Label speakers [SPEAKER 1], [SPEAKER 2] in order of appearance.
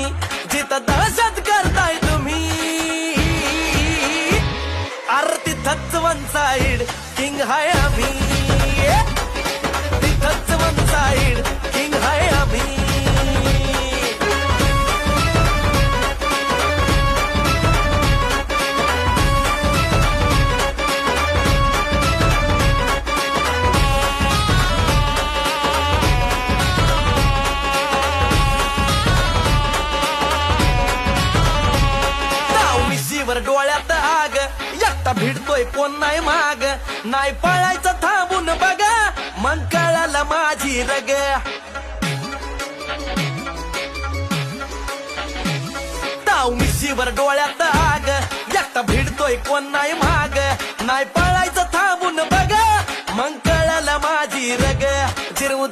[SPEAKER 1] आम्ही जिथं दहशत करताय तुम्ही अरे तिथंच वन साइड किंग हाय आम्ही तिथंच वन साइड किंग हाय आम्ही वर डोळ्यात आग एकटा भिडतोय कोण नाही माग नाही पळायचं थांबून बघा मग कळालं माझी रग ताव मिशीवर डोळ्यात आग एकटा भिडतोय कोण नाही माग नाही पळायचं थांबून बघा मग कळालं माझी रग जिरवू